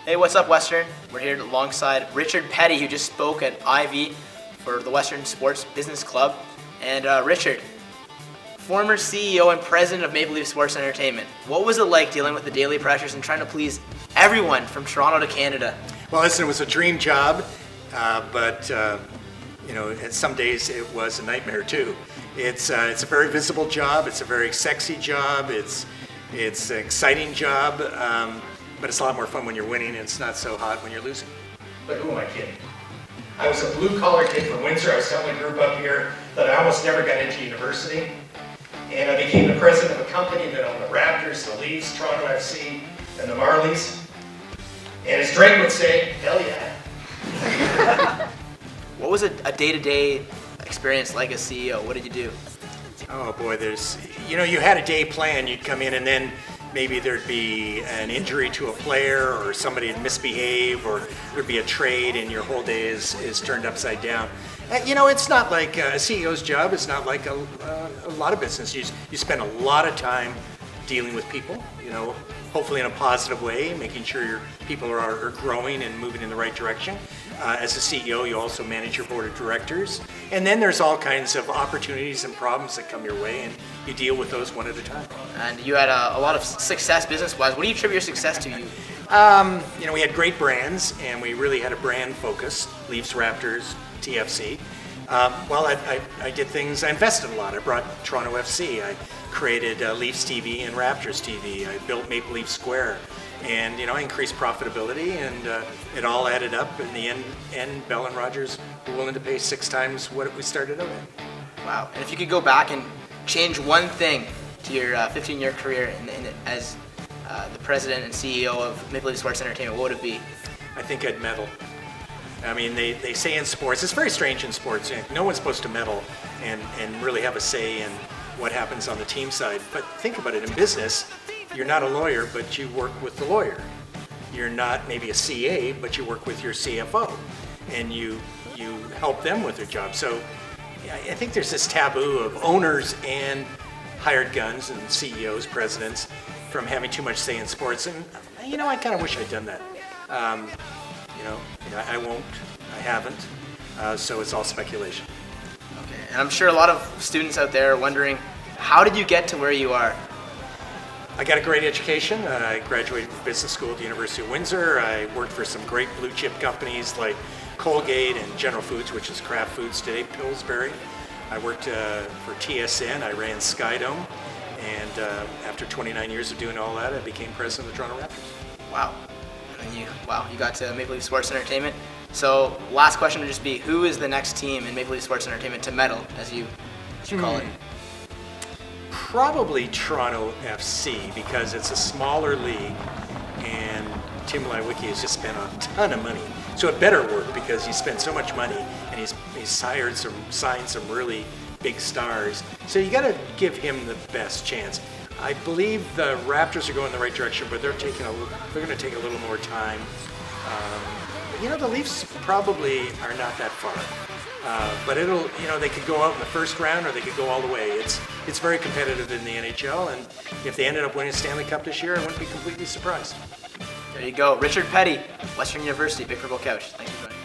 Hey, what's up, Western? We're here alongside Richard Peddie, who just spoke at Ivey for the Western Sports Business Club. And Richard, former CEO and president of Maple Leaf Sports Entertainment, what was it like dealing with the daily pressures and trying to please everyone from Toronto to Canada? Well, listen, it was a dream job, but some days it was a nightmare too. It's a very visible job. It's a very sexy job. It's an exciting job, but it's a lot more fun when you're winning, and it's not so hot when you're losing. But who am I kidding? I was a blue-collar kid from Windsor. I was telling the group up here that I almost never got into university. And I became the president of a company that owned the Raptors, the Leafs, Toronto FC, and the Marlies. And as Drake would say, hell yeah. What was a day-to-day experience like as CEO? What did you do? Oh boy, you had a day plan. You'd come in and then maybe there'd be an injury to a player or somebody would misbehave or there'd be a trade and your whole day is turned upside down. It's not like a CEO's job. It's not like a lot of business. You spend a lot of time dealing with people, hopefully in a positive way, making sure your people are growing and moving in the right direction. As a CEO, you also manage your board of directors. And then there's all kinds of opportunities and problems that come your way, and you deal with those one at a time. And you had a lot of success business-wise. What do you attribute your success to? We had great brands, and we really had a brand focus, Leafs, Raptors, TFC. I did things, I invested a lot. I brought Toronto FC. I created Leafs TV and Raptors TV. I built Maple Leaf Square. And I increased profitability, and it all added up. In the end, Bell and Rogers were willing to pay 6 times what we started out at. Wow. And if you could go back and change one thing to your 15-year career as the president and CEO of Maple Leaf Sports Entertainment, what would it be? I think I'd meddle. I mean, they say in sports, it's very strange in sports, no one's supposed to meddle and really have a say in what happens on the team side. But think about it, in business, you're not a lawyer, but you work with the lawyer. You're not maybe a CA, but you work with your CFO, and you help them with their job. So I think there's this taboo of owners and hired guns and CEOs, presidents, from having too much say in sports. And I kind of wish I'd done that. I won't. I haven't. So it's all speculation. Okay. And I'm sure a lot of students out there are wondering, how did you get to where you are? I got a great education. I graduated from business school at the University of Windsor. I worked for some great blue chip companies like Colgate and General Foods, which is Kraft Foods today, Pillsbury. I worked for TSN. I ran Skydome. And after 29 years of doing all that, I became president of the Toronto Raptors. Wow. And you got to Maple Leaf Sports Entertainment. So last question would just be, who is the next team in Maple Leaf Sports Entertainment to medal, as you call it? Probably Toronto FC, because it's a smaller league and Tim Lewicki has just spent a ton of money. So it better work because he spent so much money and he's signed some really big stars. So you got to give him the best chance. I believe the Raptors are going in the right direction, but they're going to take a little more time. The Leafs probably are not that far. But they could go out in the first round or they could go all the way. It's very competitive in the NHL, and if they ended up winning Stanley Cup this year, I wouldn't be completely surprised. There you go. Richard Peddie, Western University, Big Purple Couch. Thanks for joining.